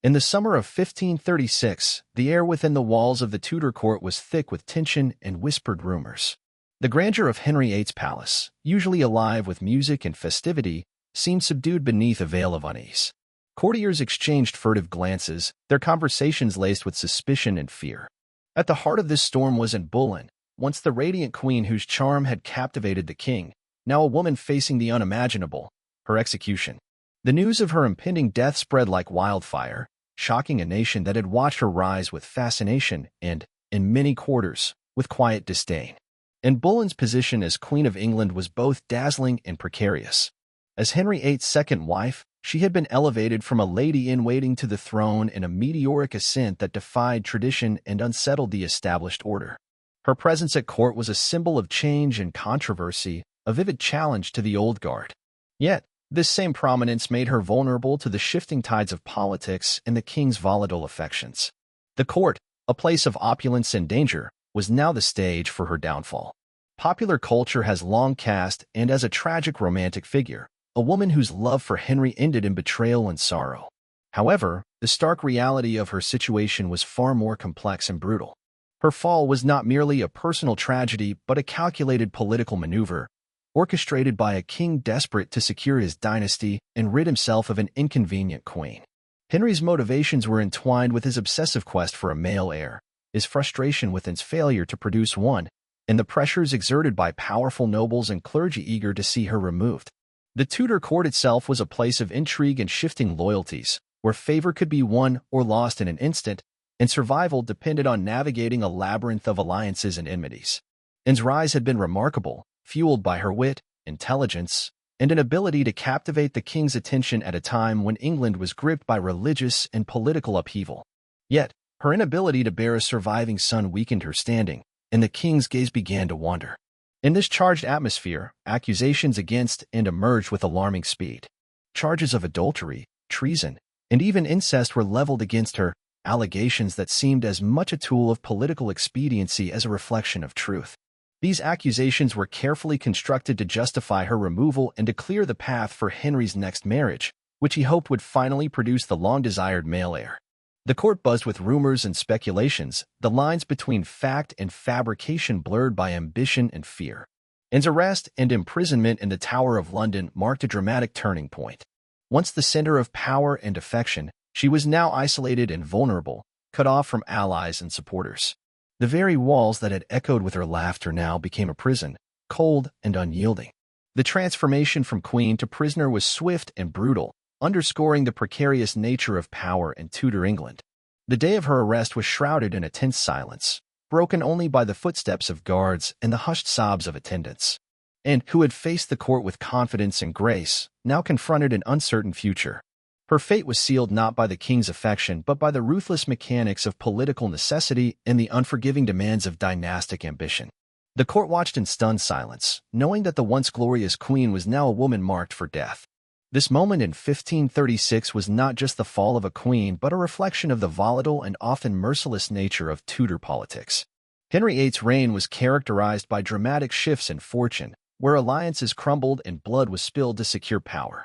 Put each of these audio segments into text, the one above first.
In the summer of 1536, the air within the walls of the Tudor court was thick with tension and whispered rumors. The grandeur of Henry VIII's palace, usually alive with music and festivity, seemed subdued beneath a veil of unease. Courtiers exchanged furtive glances, their conversations laced with suspicion and fear. At the heart of this storm was Anne Boleyn, once the radiant queen whose charm had captivated the king, now a woman facing the unimaginable, her execution. The news of her impending death spread like wildfire, shocking a nation that had watched her rise with fascination and, in many quarters, with quiet disdain. Anne Boleyn's position as Queen of England was both dazzling and precarious. As Henry VIII's second wife, she had been elevated from a lady-in-waiting to the throne in a meteoric ascent that defied tradition and unsettled the established order. Her presence at court was a symbol of change and controversy, a vivid challenge to the old guard. Yet, this same prominence made her vulnerable to the shifting tides of politics and the king's volatile affections. The court, a place of opulence and danger, was now the stage for her downfall. Popular culture has long cast Anne as a tragic romantic figure, a woman whose love for Henry ended in betrayal and sorrow. However, the stark reality of her situation was far more complex and brutal. Her fall was not merely a personal tragedy but a calculated political maneuver, orchestrated by a king desperate to secure his dynasty and rid himself of an inconvenient queen. Henry's motivations were entwined with his obsessive quest for a male heir, his frustration with his failure to produce one, and the pressures exerted by powerful nobles and clergy eager to see her removed. The Tudor court itself was a place of intrigue and shifting loyalties, where favor could be won or lost in an instant, and survival depended on navigating a labyrinth of alliances and enmities. Anne's rise had been remarkable, fueled by her wit, intelligence, and an ability to captivate the king's attention at a time when England was gripped by religious and political upheaval. Yet, her inability to bear a surviving son weakened her standing, and the king's gaze began to wander. In this charged atmosphere, accusations against Anne emerged with alarming speed. Charges of adultery, treason, and even incest were leveled against her, allegations that seemed as much a tool of political expediency as a reflection of truth. These accusations were carefully constructed to justify her removal and to clear the path for Henry's next marriage, which he hoped would finally produce the long-desired male heir. The court buzzed with rumors and speculations, the lines between fact and fabrication blurred by ambition and fear. Anne's arrest and imprisonment in the Tower of London marked a dramatic turning point. Once the center of power and affection, she was now isolated and vulnerable, cut off from allies and supporters. The very walls that had echoed with her laughter now became a prison, cold and unyielding. The transformation from queen to prisoner was swift and brutal, underscoring the precarious nature of power in Tudor England. The day of her arrest was shrouded in a tense silence, broken only by the footsteps of guards and the hushed sobs of attendants. Anne, who had faced the court with confidence and grace, now confronted an uncertain future. Her fate was sealed not by the king's affection but by the ruthless mechanics of political necessity and the unforgiving demands of dynastic ambition. The court watched in stunned silence, knowing that the once glorious queen was now a woman marked for death. This moment in 1536 was not just the fall of a queen but a reflection of the volatile and often merciless nature of Tudor politics. Henry VIII's reign was characterized by dramatic shifts in fortune, where alliances crumbled and blood was spilled to secure power.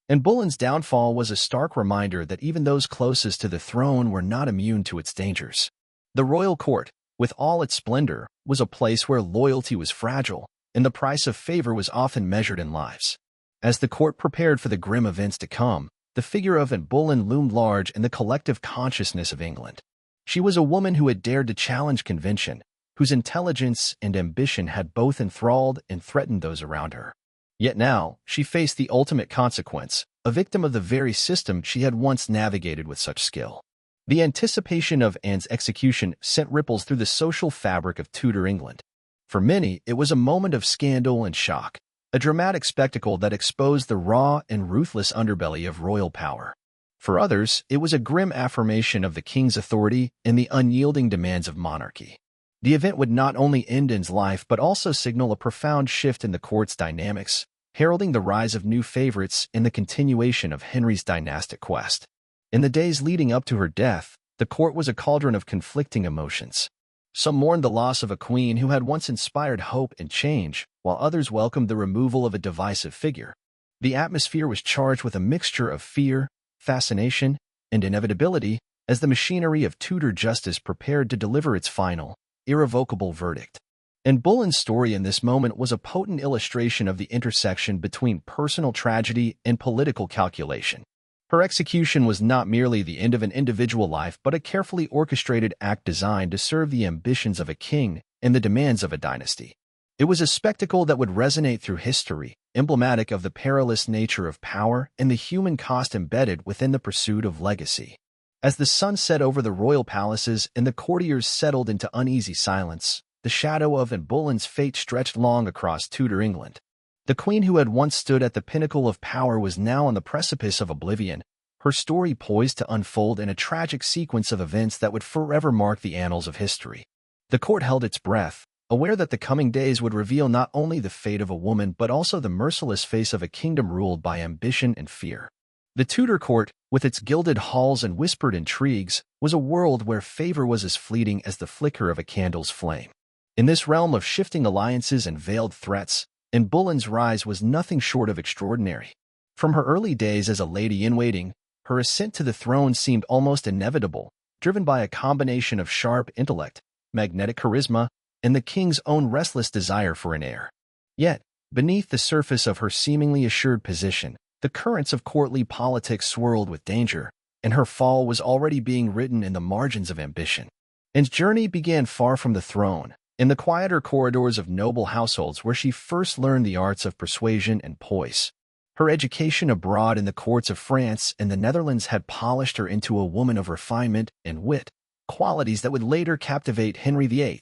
Anne Boleyn's downfall was a stark reminder that even those closest to the throne were not immune to its dangers. The royal court, with all its splendor, was a place where loyalty was fragile, and the price of favor was often measured in lives. As the court prepared for the grim events to come, the figure of Anne Boleyn loomed large in the collective consciousness of England. She was a woman who had dared to challenge convention, whose intelligence and ambition had both enthralled and threatened those around her. Yet now, she faced the ultimate consequence, a victim of the very system she had once navigated with such skill. The anticipation of Anne's execution sent ripples through the social fabric of Tudor England. For many, it was a moment of scandal and shock, a dramatic spectacle that exposed the raw and ruthless underbelly of royal power. For others, it was a grim affirmation of the king's authority and the unyielding demands of monarchy. The event would not only end Anne's life but also signal a profound shift in the court's dynamics, heralding the rise of new favorites and the continuation of Henry's dynastic quest. In the days leading up to her death, the court was a cauldron of conflicting emotions. Some mourned the loss of a queen who had once inspired hope and change, while others welcomed the removal of a divisive figure. The atmosphere was charged with a mixture of fear, fascination, and inevitability as the machinery of Tudor justice prepared to deliver its final, irrevocable verdict. Anne Boleyn's story in this moment was a potent illustration of the intersection between personal tragedy and political calculation. Her execution was not merely the end of an individual life but a carefully orchestrated act designed to serve the ambitions of a king and the demands of a dynasty. It was a spectacle that would resonate through history, emblematic of the perilous nature of power and the human cost embedded within the pursuit of legacy. As the sun set over the royal palaces and the courtiers settled into uneasy silence, the shadow of Anne Boleyn's fate stretched long across Tudor England. The queen who had once stood at the pinnacle of power was now on the precipice of oblivion, her story poised to unfold in a tragic sequence of events that would forever mark the annals of history. The court held its breath, aware that the coming days would reveal not only the fate of a woman but also the merciless face of a kingdom ruled by ambition and fear. The Tudor court, with its gilded halls and whispered intrigues, was a world where favor was as fleeting as the flicker of a candle's flame. In this realm of shifting alliances and veiled threats, Anne Boleyn's rise was nothing short of extraordinary. From her early days as a lady-in-waiting, her ascent to the throne seemed almost inevitable, driven by a combination of sharp intellect, magnetic charisma, and the king's own restless desire for an heir. Yet, beneath the surface of her seemingly assured position, the currents of courtly politics swirled with danger, and her fall was already being written in the margins of ambition. Anne's journey began far from the throne, in the quieter corridors of noble households where she first learned the arts of persuasion and poise. Her education abroad in the courts of France and the Netherlands had polished her into a woman of refinement and wit, qualities that would later captivate Henry VIII.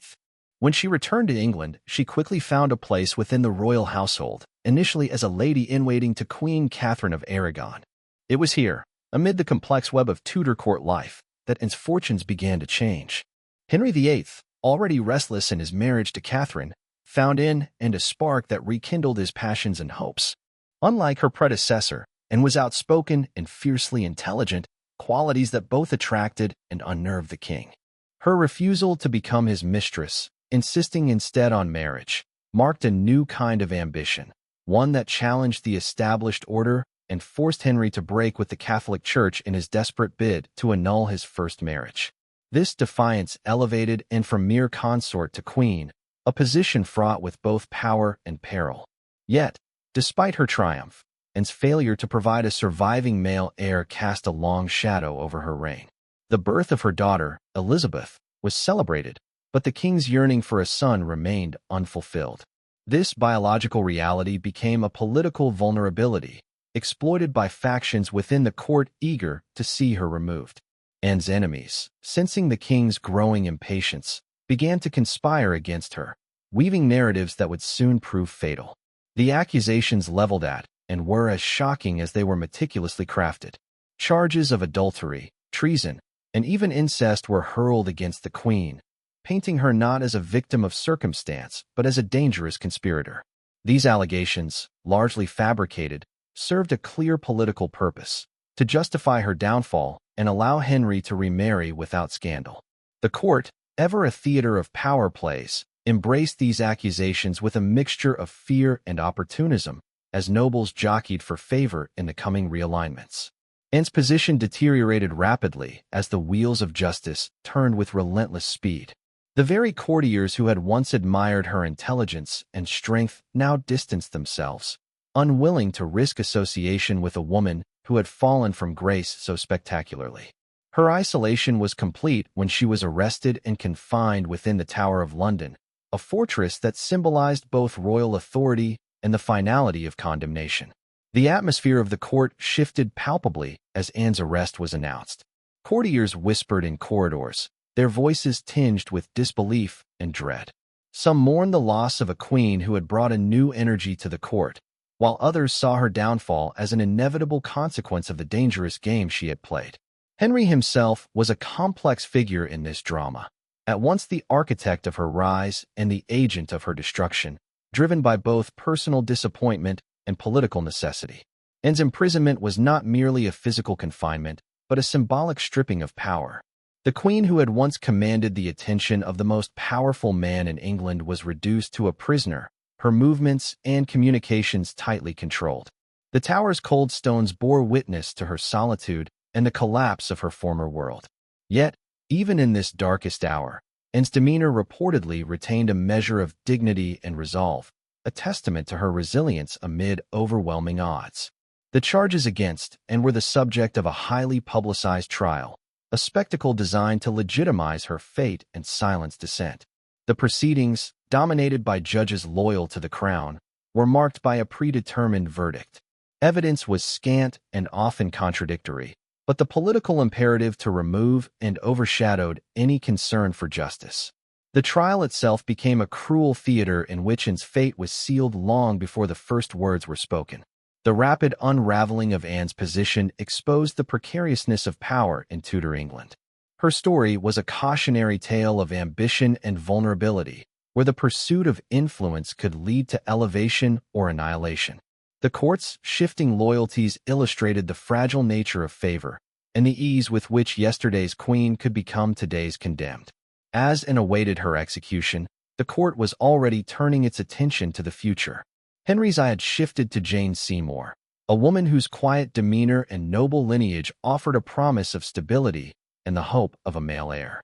When she returned to England, she quickly found a place within the royal household, initially as a lady-in-waiting to Queen Catherine of Aragon. It was here, amid the complex web of Tudor court life, that Anne's fortunes began to change. Henry VIII, already restless in his marriage to Catherine, found in Anne a spark that rekindled his passions and hopes. Unlike her predecessor, Anne was outspoken and fiercely intelligent, qualities that both attracted and unnerved the king. Her refusal to become his mistress, insisting instead on marriage, marked a new kind of ambition, one that challenged the established order and forced Henry to break with the Catholic Church in his desperate bid to annul his first marriage. This defiance elevated Anne from mere consort to queen, a position fraught with both power and peril. Yet, despite her triumph, Anne's failure to provide a surviving male heir cast a long shadow over her reign. The birth of her daughter, Elizabeth, was celebrated, but the king's yearning for a son remained unfulfilled. This biological reality became a political vulnerability, exploited by factions within the court eager to see her removed. Anne's enemies, sensing the king's growing impatience, began to conspire against her, weaving narratives that would soon prove fatal. The accusations leveled at Anne were as shocking as they were meticulously crafted. Charges of adultery, treason, and even incest were hurled against the queen, painting her not as a victim of circumstance but as a dangerous conspirator. These allegations, largely fabricated, served a clear political purpose: to justify her downfall and allow Henry to remarry without scandal. The court, ever a theater of power plays, embraced these accusations with a mixture of fear and opportunism, as nobles jockeyed for favor in the coming realignments. Anne's position deteriorated rapidly as the wheels of justice turned with relentless speed. The very courtiers who had once admired her intelligence and strength now distanced themselves, unwilling to risk association with a woman who had fallen from grace so spectacularly. Her isolation was complete when she was arrested and confined within the Tower of London, a fortress that symbolized both royal authority and the finality of condemnation. The atmosphere of the court shifted palpably as Anne's arrest was announced. Courtiers whispered in corridors, their voices tinged with disbelief and dread. Some mourned the loss of a queen who had brought a new energy to the court, while others saw her downfall as an inevitable consequence of the dangerous game she had played. Henry himself was a complex figure in this drama, at once the architect of her rise and the agent of her destruction, driven by both personal disappointment and political necessity. Anne's imprisonment was not merely a physical confinement, but a symbolic stripping of power. The queen who had once commanded the attention of the most powerful man in England was reduced to a prisoner, her movements and communications tightly controlled. The tower's cold stones bore witness to her solitude and the collapse of her former world. Yet, even in this darkest hour, Anne's demeanor reportedly retained a measure of dignity and resolve, a testament to her resilience amid overwhelming odds. The charges against Anne were the subject of a highly publicized trial, a spectacle designed to legitimize her fate and silence dissent. The proceedings, dominated by judges loyal to the crown, were marked by a predetermined verdict. Evidence was scant and often contradictory, but the political imperative to remove and overshadowed any concern for justice. The trial itself became a cruel theater in which Anne's fate was sealed long before the first words were spoken. The rapid unraveling of Anne's position exposed the precariousness of power in Tudor England. Her story was a cautionary tale of ambition and vulnerability, where the pursuit of influence could lead to elevation or annihilation. The court's shifting loyalties illustrated the fragile nature of favor and the ease with which yesterday's queen could become today's condemned. As Anne awaited her execution, the court was already turning its attention to the future. Henry's eye had shifted to Jane Seymour, a woman whose quiet demeanor and noble lineage offered a promise of stability and the hope of a male heir.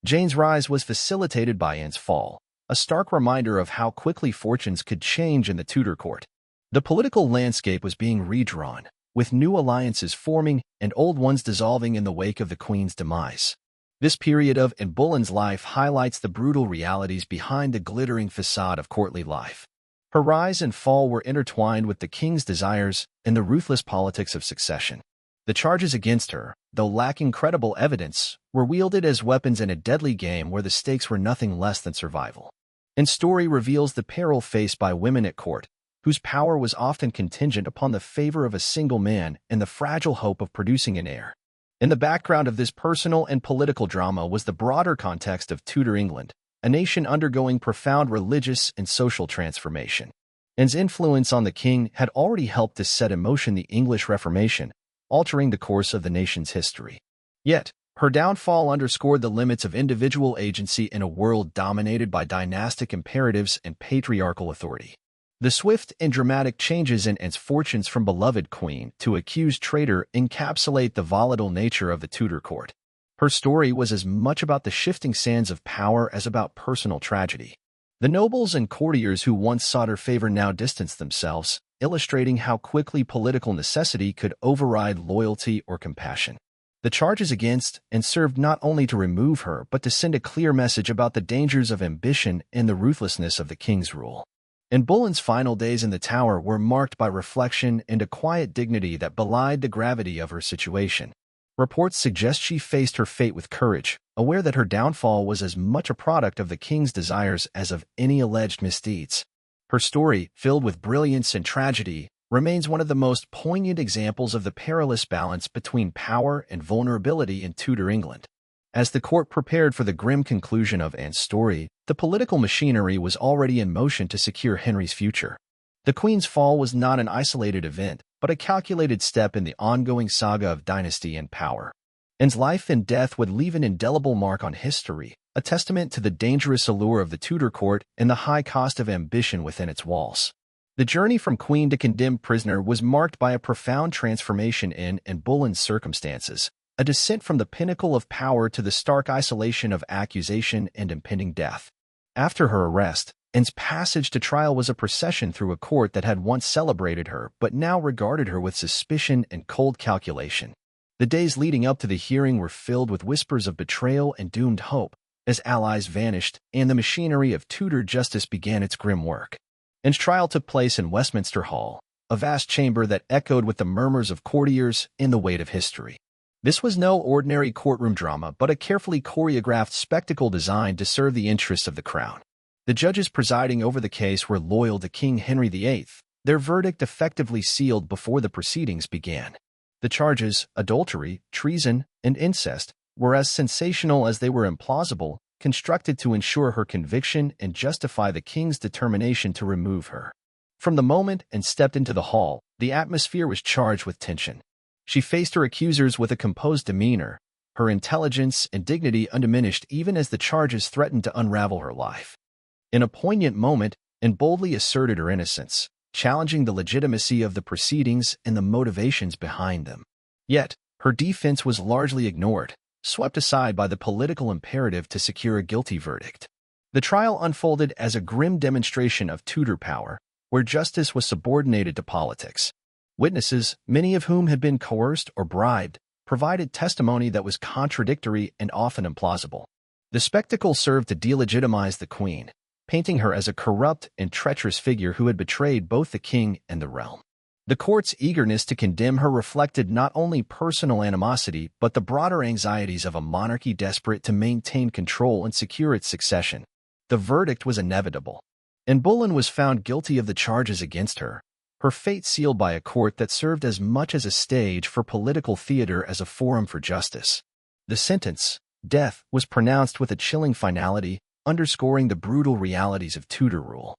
Jane's rise was facilitated by Anne's fall, a stark reminder of how quickly fortunes could change in the Tudor court. The political landscape was being redrawn, with new alliances forming and old ones dissolving in the wake of the Queen's demise. This period of Anne Boleyn's life highlights the brutal realities behind the glittering facade of courtly life. Her rise and fall were intertwined with the king's desires and the ruthless politics of succession. The charges against her, though lacking credible evidence, were wielded as weapons in a deadly game where the stakes were nothing less than survival. Anne's story reveals the peril faced by women at court, whose power was often contingent upon the favor of a single man and the fragile hope of producing an heir. In the background of this personal and political drama was the broader context of Tudor England, a nation undergoing profound religious and social transformation. Anne's influence on the king had already helped to set in motion the English Reformation, altering the course of the nation's history. Yet, her downfall underscored the limits of individual agency in a world dominated by dynastic imperatives and patriarchal authority. The swift and dramatic changes in Anne's fortunes from beloved queen to accused traitor encapsulate the volatile nature of the Tudor court. Her story was as much about the shifting sands of power as about personal tragedy. The nobles and courtiers who once sought her favor now distanced themselves, illustrating how quickly political necessity could override loyalty or compassion. The charges against Anne served not only to remove her but to send a clear message about the dangers of ambition and the ruthlessness of the king's rule. Anne Boleyn's final days in the Tower were marked by reflection and a quiet dignity that belied the gravity of her situation. Reports suggest she faced her fate with courage, aware that her downfall was as much a product of the king's desires as of any alleged misdeeds. Her story, filled with brilliance and tragedy, remains one of the most poignant examples of the perilous balance between power and vulnerability in Tudor England. As the court prepared for the grim conclusion of Anne's story, the political machinery was already in motion to secure Henry's future. The Queen's fall was not an isolated event, but a calculated step in the ongoing saga of dynasty and power. Anne's life and death would leave an indelible mark on history, a testament to the dangerous allure of the Tudor court and the high cost of ambition within its walls. The journey from queen to condemned prisoner was marked by a profound transformation in Anne Boleyn's circumstances, a descent from the pinnacle of power to the stark isolation of accusation and impending death. After her arrest, Anne's passage to trial was a procession through a court that had once celebrated her but now regarded her with suspicion and cold calculation. The days leading up to the hearing were filled with whispers of betrayal and doomed hope, as allies vanished and the machinery of Tudor justice began its grim work. Anne's trial took place in Westminster Hall, a vast chamber that echoed with the murmurs of courtiers and the weight of history. This was no ordinary courtroom drama but a carefully choreographed spectacle designed to serve the interests of the crown. The judges presiding over the case were loyal to King Henry VIII, their verdict effectively sealed before the proceedings began. The charges, adultery, treason, and incest, were as sensational as they were implausible, constructed to ensure her conviction and justify the king's determination to remove her. From the moment Anne stepped into the hall, the atmosphere was charged with tension. She faced her accusers with a composed demeanor, her intelligence and dignity undiminished even as the charges threatened to unravel her life. In a poignant moment, Anne boldly asserted her innocence, challenging the legitimacy of the proceedings and the motivations behind them. Yet, Her defense was largely ignored, swept aside by the political imperative to secure a guilty verdict. The trial unfolded as a grim demonstration of Tudor power, where justice was subordinated to politics. Witnesses, many of whom had been coerced or bribed, provided testimony that was contradictory and often implausible. The spectacle served to delegitimize the queen, painting her as a corrupt and treacherous figure who had betrayed both the king and the realm. The court's eagerness to condemn her reflected not only personal animosity but the broader anxieties of a monarchy desperate to maintain control and secure its succession. The verdict was inevitable. Anne Boleyn was found guilty of the charges against her, her fate sealed by a court that served as much as a stage for political theater as a forum for justice. The sentence, death, was pronounced with a chilling finality, underscoring the brutal realities of Tudor rule.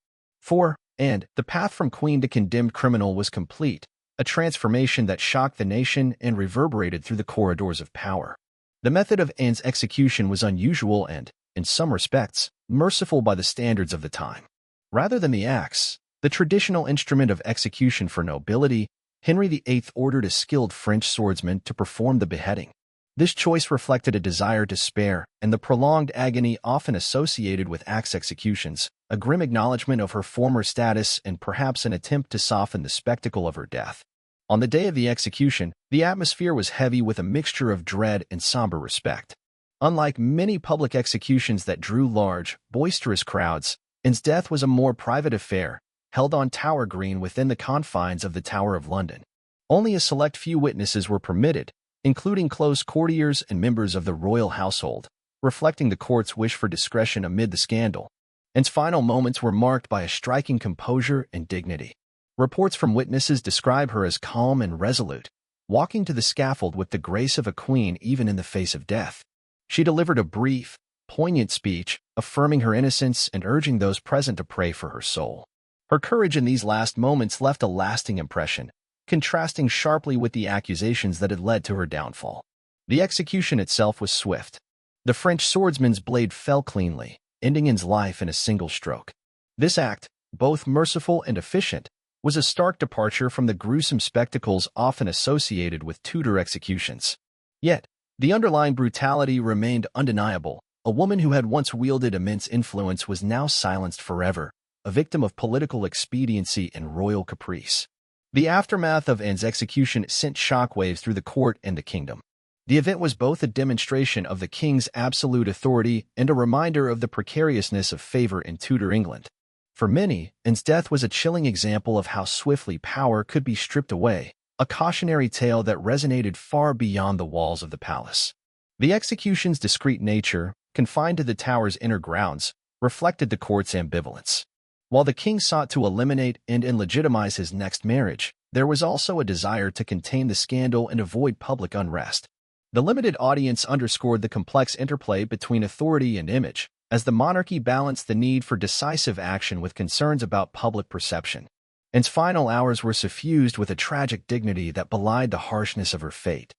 And the path from queen to condemned criminal was complete, a transformation that shocked the nation and reverberated through the corridors of power. The method of Anne's execution was unusual and, in some respects, merciful by the standards of the time. Rather than the axe, the traditional instrument of execution for nobility, Henry VIII ordered a skilled French swordsman to perform the beheading. This choice reflected a desire to spare and the prolonged agony often associated with axe executions, a grim acknowledgement of her former status and perhaps an attempt to soften the spectacle of her death. On the day of the execution, the atmosphere was heavy with a mixture of dread and somber respect. Unlike many public executions that drew large, boisterous crowds, Anne's death was a more private affair, held on Tower Green within the confines of the Tower of London. Only a select few witnesses were permitted, including close courtiers and members of the royal household, reflecting the court's wish for discretion amid the scandal. Anne's final moments were marked by a striking composure and dignity. Reports from witnesses describe her as calm and resolute, walking to the scaffold with the grace of a queen even in the face of death. She delivered a brief, poignant speech, affirming her innocence and urging those present to pray for her soul. Her courage in these last moments left a lasting impression, contrasting sharply with the accusations that had led to her downfall. The execution itself was swift. The French swordsman's blade fell cleanly, ending Anne's life in a single stroke. This act, both merciful and efficient, was a stark departure from the gruesome spectacles often associated with Tudor executions. Yet, the underlying brutality remained undeniable. A woman who had once wielded immense influence was now silenced forever, a victim of political expediency and royal caprice. The aftermath of Anne's execution sent shockwaves through the court and the kingdom. The event was both a demonstration of the king's absolute authority and a reminder of the precariousness of favor in Tudor England. For many, Anne's death was a chilling example of how swiftly power could be stripped away, a cautionary tale that resonated far beyond the walls of the palace. The execution's discreet nature, confined to the tower's inner grounds, reflected the court's ambivalence. While the king sought to eliminate and legitimize his next marriage, there was also a desire to contain the scandal and avoid public unrest. The limited audience underscored the complex interplay between authority and image, as the monarchy balanced the need for decisive action with concerns about public perception. Anne's final hours were suffused with a tragic dignity that belied the harshness of her fate.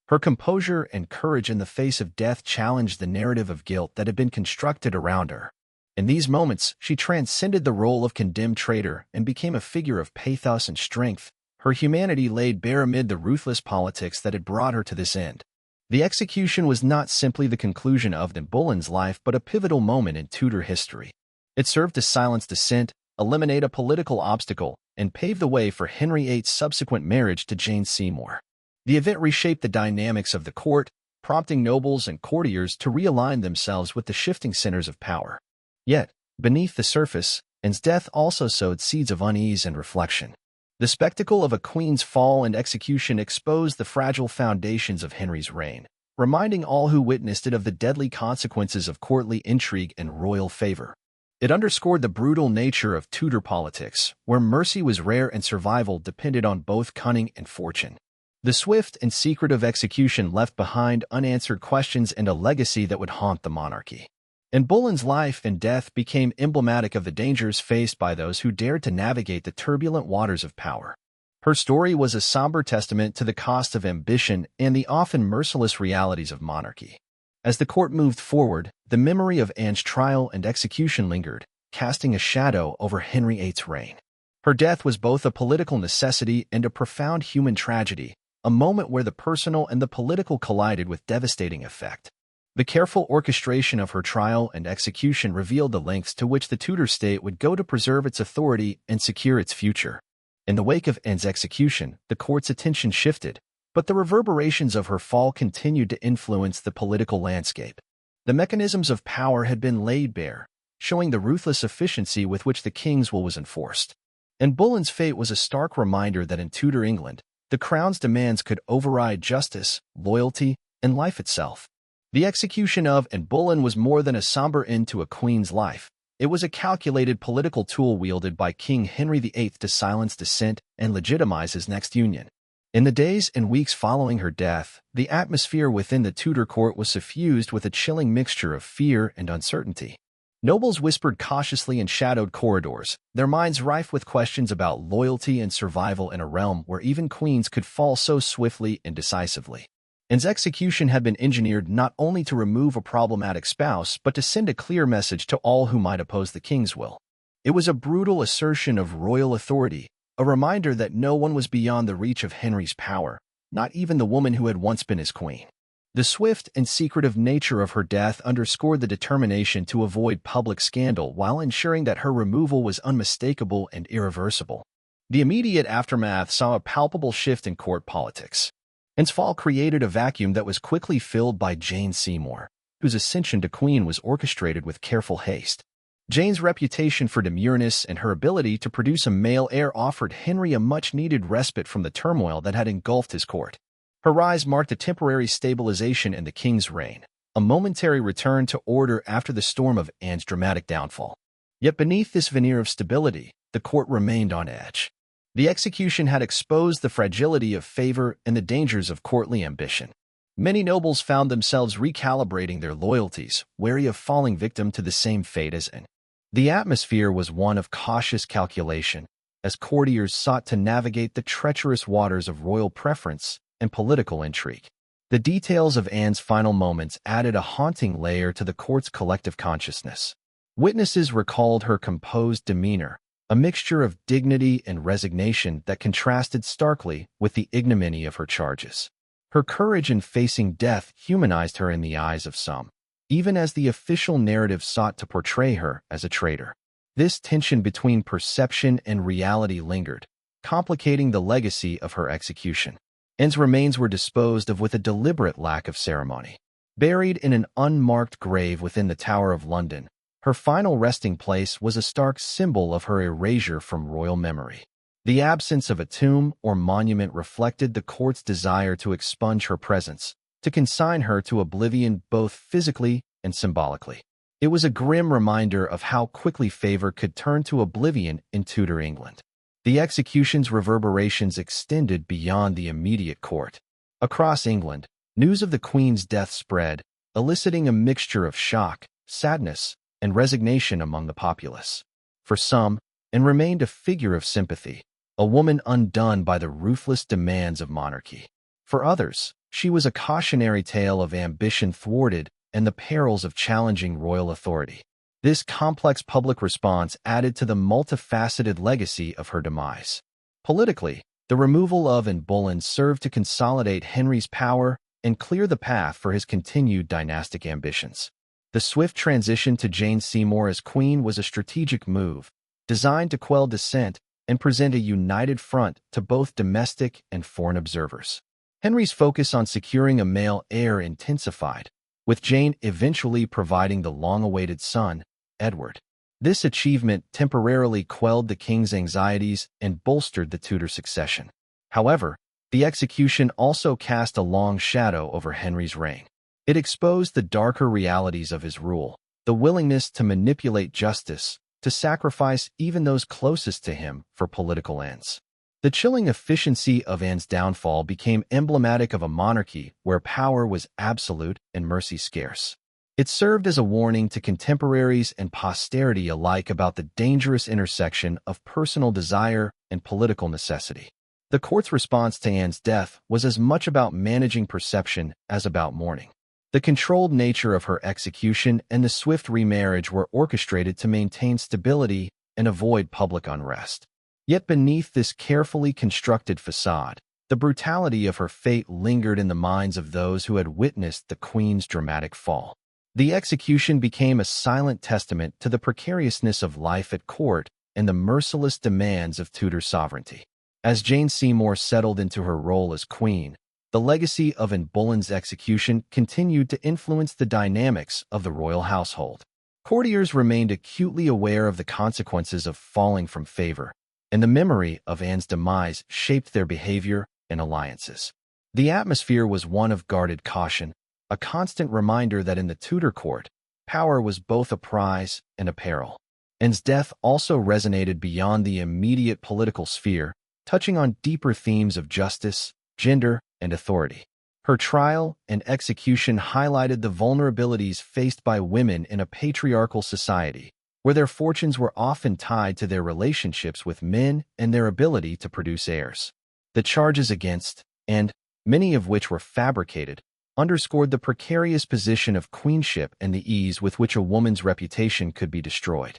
Her composure and courage in the face of death challenged the narrative of guilt that had been constructed around her. In these moments, she transcended the role of condemned traitor and became a figure of pathos and strength, her humanity laid bare amid the ruthless politics that had brought her to this end. The execution was not simply the conclusion of Anne Boleyn's life but a pivotal moment in Tudor history. It served to silence dissent, eliminate a political obstacle, and pave the way for Henry VIII's subsequent marriage to Jane Seymour. The event reshaped the dynamics of the court, prompting nobles and courtiers to realign themselves with the shifting centers of power. Yet, beneath the surface, Anne's death also sowed seeds of unease and reflection. The spectacle of a queen's fall and execution exposed the fragile foundations of Henry's reign, reminding all who witnessed it of the deadly consequences of courtly intrigue and royal favor. It underscored the brutal nature of Tudor politics, where mercy was rare and survival depended on both cunning and fortune. The swift and secretive execution left behind unanswered questions and a legacy that would haunt the monarchy. Anne Boleyn's life and death became emblematic of the dangers faced by those who dared to navigate the turbulent waters of power. Her story was a somber testament to the cost of ambition and the often merciless realities of monarchy. As the court moved forward, the memory of Anne's trial and execution lingered, casting a shadow over Henry VIII's reign. Her death was both a political necessity and a profound human tragedy, a moment where the personal and the political collided with devastating effect. The careful orchestration of her trial and execution revealed the lengths to which the Tudor state would go to preserve its authority and secure its future. In the wake of Anne's execution, the court's attention shifted, but the reverberations of her fall continued to influence the political landscape. The mechanisms of power had been laid bare, showing the ruthless efficiency with which the king's will was enforced. Anne Boleyn's fate was a stark reminder that in Tudor England, the crown's demands could override justice, loyalty, and life itself. The execution of Anne Boleyn was more than a somber end to a queen's life. It was a calculated political tool wielded by King Henry VIII to silence dissent and legitimize his next union. In the days and weeks following her death, the atmosphere within the Tudor court was suffused with a chilling mixture of fear and uncertainty. Nobles whispered cautiously in shadowed corridors, their minds rife with questions about loyalty and survival in a realm where even queens could fall so swiftly and decisively. Anne's execution had been engineered not only to remove a problematic spouse, but to send a clear message to all who might oppose the king's will. It was a brutal assertion of royal authority, a reminder that no one was beyond the reach of Henry's power, not even the woman who had once been his queen. The swift and secretive nature of her death underscored the determination to avoid public scandal while ensuring that her removal was unmistakable and irreversible. The immediate aftermath saw a palpable shift in court politics. Anne's fall created a vacuum that was quickly filled by Jane Seymour, whose ascension to queen was orchestrated with careful haste. Jane's reputation for demureness and her ability to produce a male heir offered Henry a much-needed respite from the turmoil that had engulfed his court. Her rise marked a temporary stabilization in the king's reign, a momentary return to order after the storm of Anne's dramatic downfall. Yet beneath this veneer of stability, the court remained on edge. The execution had exposed the fragility of favor and the dangers of courtly ambition. Many nobles found themselves recalibrating their loyalties, wary of falling victim to the same fate as Anne. The atmosphere was one of cautious calculation, as courtiers sought to navigate the treacherous waters of royal preference and political intrigue. The details of Anne's final moments added a haunting layer to the court's collective consciousness. Witnesses recalled her composed demeanor, a mixture of dignity and resignation that contrasted starkly with the ignominy of her charges. Her courage in facing death humanized her in the eyes of some, even as the official narrative sought to portray her as a traitor. This tension between perception and reality lingered, complicating the legacy of her execution. Anne's remains were disposed of with a deliberate lack of ceremony. Buried in an unmarked grave within the Tower of London, her final resting place was a stark symbol of her erasure from royal memory. The absence of a tomb or monument reflected the court's desire to expunge her presence, to consign her to oblivion both physically and symbolically. It was a grim reminder of how quickly favor could turn to oblivion in Tudor England. The execution's reverberations extended beyond the immediate court. Across England, news of the Queen's death spread, eliciting a mixture of shock, sadness, and resignation among the populace. For some, Anne remained a figure of sympathy, a woman undone by the ruthless demands of monarchy. For others, she was a cautionary tale of ambition thwarted and the perils of challenging royal authority. This complex public response added to the multifaceted legacy of her demise. Politically, the removal of Anne Boleyn served to consolidate Henry's power and clear the path for his continued dynastic ambitions. The swift transition to Jane Seymour as queen was a strategic move, designed to quell dissent and present a united front to both domestic and foreign observers. Henry's focus on securing a male heir intensified, with Jane eventually providing the long-awaited son, Edward. This achievement temporarily quelled the king's anxieties and bolstered the Tudor succession. However, the execution also cast a long shadow over Henry's reign. It exposed the darker realities of his rule, the willingness to manipulate justice, to sacrifice even those closest to him for political ends. The chilling efficiency of Anne's downfall became emblematic of a monarchy where power was absolute and mercy scarce. It served as a warning to contemporaries and posterity alike about the dangerous intersection of personal desire and political necessity. The court's response to Anne's death was as much about managing perception as about mourning. The controlled nature of her execution and the swift remarriage were orchestrated to maintain stability and avoid public unrest. Yet beneath this carefully constructed facade, The brutality of her fate lingered in the minds of those who had witnessed the Queen's dramatic fall. The execution became a silent testament to the precariousness of life at court and the merciless demands of Tudor sovereignty. As Jane Seymour settled into her role as Queen, the legacy of Anne Boleyn's execution continued to influence the dynamics of the royal household. Courtiers remained acutely aware of the consequences of falling from favor, and the memory of Anne's demise shaped their behavior and alliances. The atmosphere was one of guarded caution, a constant reminder that in the Tudor court, power was both a prize and a peril. Anne's death also resonated beyond the immediate political sphere, touching on deeper themes of justice, gender, and authority. Her trial and execution highlighted the vulnerabilities faced by women in a patriarchal society, where their fortunes were often tied to their relationships with men and their ability to produce heirs. The charges against, and many of which were fabricated, underscored the precarious position of queenship and the ease with which a woman's reputation could be destroyed.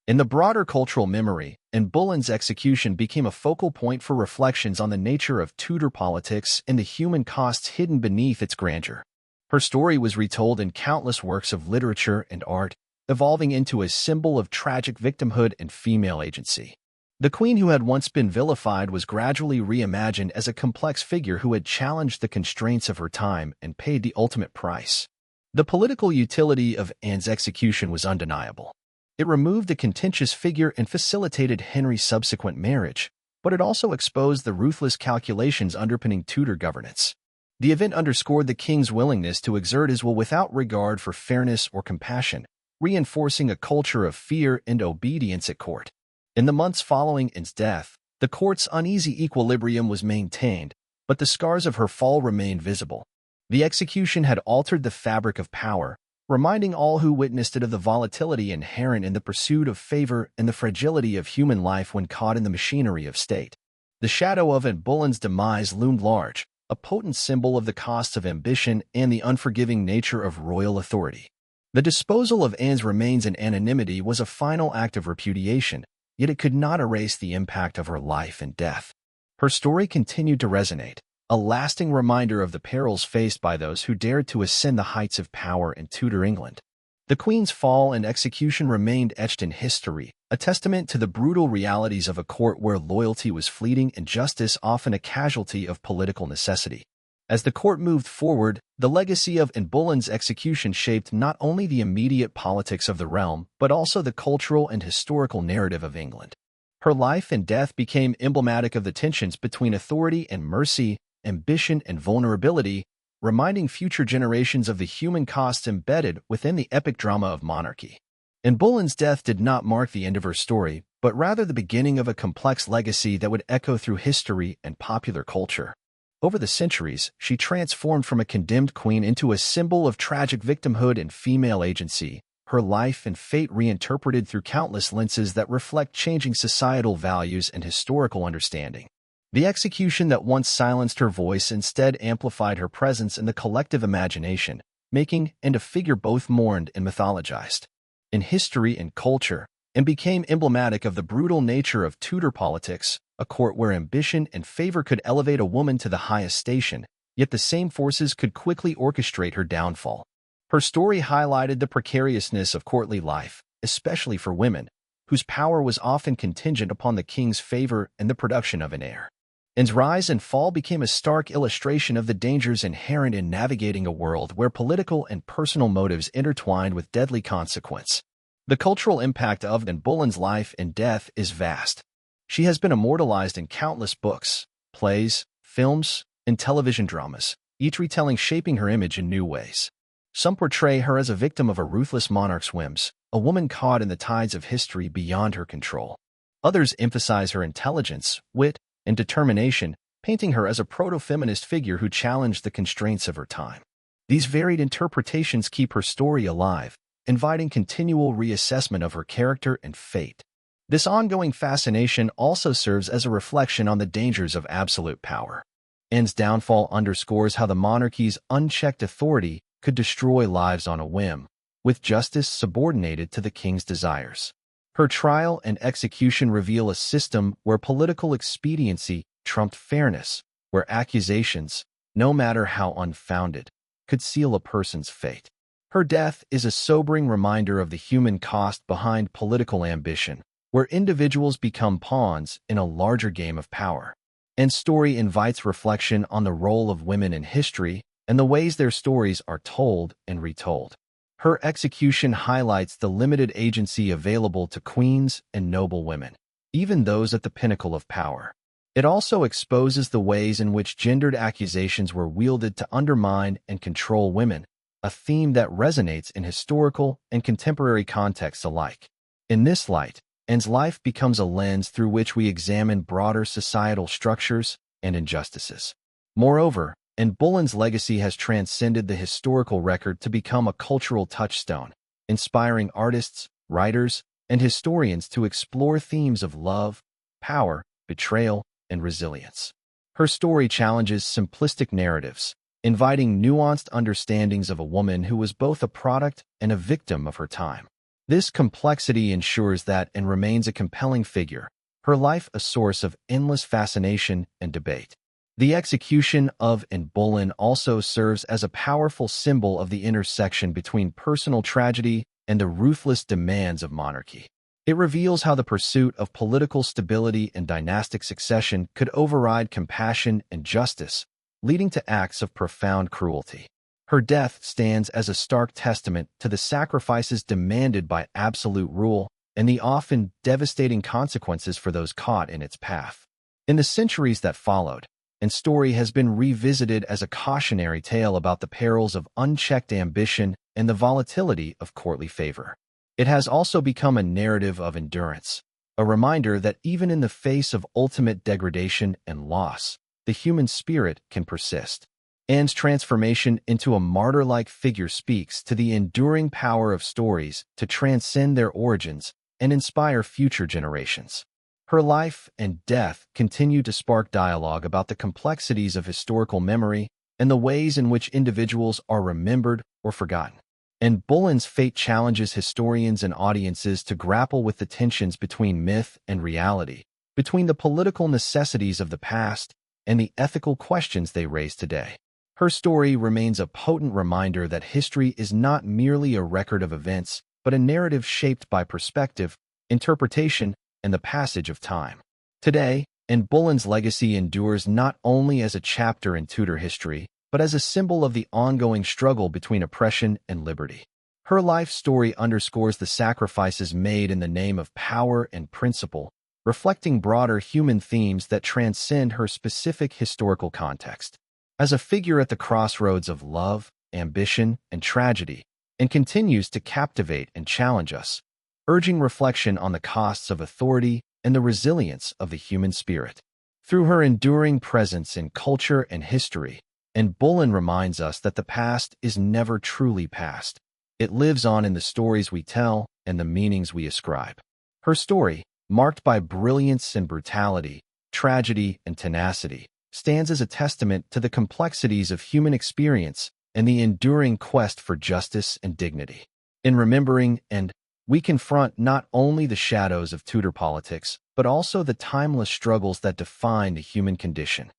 In the broader cultural memory, Anne Boleyn's execution became a focal point for reflections on the nature of Tudor politics and the human costs hidden beneath its grandeur. Her story was retold in countless works of literature and art, evolving into a symbol of tragic victimhood and female agency. The Queen who had once been vilified was gradually reimagined as a complex figure who had challenged the constraints of her time and paid the ultimate price. The political utility of Anne's execution was undeniable. It removed the contentious figure and facilitated Henry's subsequent marriage, but it also exposed the ruthless calculations underpinning Tudor governance. The event underscored the king's willingness to exert his will without regard for fairness or compassion, reinforcing a culture of fear and obedience at court. In the months following Anne's death, the court's uneasy equilibrium was maintained, but the scars of her fall remained visible. The execution had altered the fabric of power, reminding all who witnessed it of the volatility inherent in the pursuit of favor and the fragility of human life when caught in the machinery of state. The shadow of Anne Boleyn's demise loomed large, a potent symbol of the costs of ambition and the unforgiving nature of royal authority. The disposal of Anne's remains in anonymity was a final act of repudiation, yet it could not erase the impact of her life and death. Her story continued to resonate, a lasting reminder of the perils faced by those who dared to ascend the heights of power in Tudor England. The Queen's fall and execution remained etched in history, a testament to the brutal realities of a court where loyalty was fleeting and justice often a casualty of political necessity. As the court moved forward, the legacy of Anne Boleyn's execution shaped not only the immediate politics of the realm, but also the cultural and historical narrative of England. Her life and death became emblematic of the tensions between authority and mercy, ambition and vulnerability, reminding future generations of the human costs embedded within the epic drama of monarchy. Anne Boleyn's death did not mark the end of her story, but rather the beginning of a complex legacy that would echo through history and popular culture. Over the centuries, she transformed from a condemned queen into a symbol of tragic victimhood and female agency, her life and fate reinterpreted through countless lenses that reflect changing societal values and historical understanding. The execution that once silenced her voice instead amplified her presence in the collective imagination, making Anne a figure both mourned and mythologized. In history and culture, Anne became emblematic of the brutal nature of Tudor politics, a court where ambition and favor could elevate a woman to the highest station, yet the same forces could quickly orchestrate her downfall. Her story highlighted the precariousness of courtly life, especially for women, whose power was often contingent upon the king's favor and the production of an heir. Anne's rise and fall became a stark illustration of the dangers inherent in navigating a world where political and personal motives intertwined with deadly consequence. The cultural impact of Anne Boleyn's life and death is vast. She has been immortalized in countless books, plays, films, and television dramas, each retelling shaping her image in new ways. Some portray her as a victim of a ruthless monarch's whims, a woman caught in the tides of history beyond her control. Others emphasize her intelligence, wit, and determination, painting her as a proto-feminist figure who challenged the constraints of her time. These varied interpretations keep her story alive, inviting continual reassessment of her character and fate. This ongoing fascination also serves as a reflection on the dangers of absolute power. Anne's downfall underscores how the monarchy's unchecked authority could destroy lives on a whim, with justice subordinated to the king's desires. Her trial and execution reveal a system where political expediency trumped fairness, where accusations, no matter how unfounded, could seal a person's fate. Her death is a sobering reminder of the human cost behind political ambition, where individuals become pawns in a larger game of power. Anne's story invites reflection on the role of women in history and the ways their stories are told and retold. Her execution highlights the limited agency available to queens and noble women, even those at the pinnacle of power. It also exposes the ways in which gendered accusations were wielded to undermine and control women, a theme that resonates in historical and contemporary contexts alike. In this light, Anne's life becomes a lens through which we examine broader societal structures and injustices. Moreover, Anne Boleyn's legacy has transcended the historical record to become a cultural touchstone, inspiring artists, writers, and historians to explore themes of love, power, betrayal, and resilience. Her story challenges simplistic narratives, inviting nuanced understandings of a woman who was both a product and a victim of her time. This complexity ensures that Anne remains a compelling figure, her life a source of endless fascination and debate. The execution of Anne Boleyn also serves as a powerful symbol of the intersection between personal tragedy and the ruthless demands of monarchy. It reveals how the pursuit of political stability and dynastic succession could override compassion and justice, leading to acts of profound cruelty. Her death stands as a stark testament to the sacrifices demanded by absolute rule and the often devastating consequences for those caught in its path. In the centuries that followed, Anne's story has been revisited as a cautionary tale about the perils of unchecked ambition and the volatility of courtly favor. It has also become a narrative of endurance, a reminder that even in the face of ultimate degradation and loss, the human spirit can persist. Anne's transformation into a martyr-like figure speaks to the enduring power of stories to transcend their origins and inspire future generations. Her life and death continue to spark dialogue about the complexities of historical memory and the ways in which individuals are remembered or forgotten. Anne Boleyn's fate challenges historians and audiences to grapple with the tensions between myth and reality, between the political necessities of the past and the ethical questions they raise today. Her story remains a potent reminder that history is not merely a record of events, but a narrative shaped by perspective, interpretation, and the passage of time. Today, Anne Boleyn's legacy endures not only as a chapter in Tudor history, but as a symbol of the ongoing struggle between oppression and liberty. Her life story underscores the sacrifices made in the name of power and principle, reflecting broader human themes that transcend her specific historical context. As a figure at the crossroads of love, ambition, and tragedy, Anne continues to captivate and challenge us, urging reflection on the costs of authority and the resilience of the human spirit. Through her enduring presence in culture and history, Anne Boleyn reminds us that the past is never truly past. It lives on in the stories we tell and the meanings we ascribe. Her story, marked by brilliance and brutality, tragedy and tenacity, stands as a testament to the complexities of human experience and the enduring quest for justice and dignity. In remembering Anne, we confront not only the shadows of Tudor politics, but also the timeless struggles that define the human condition.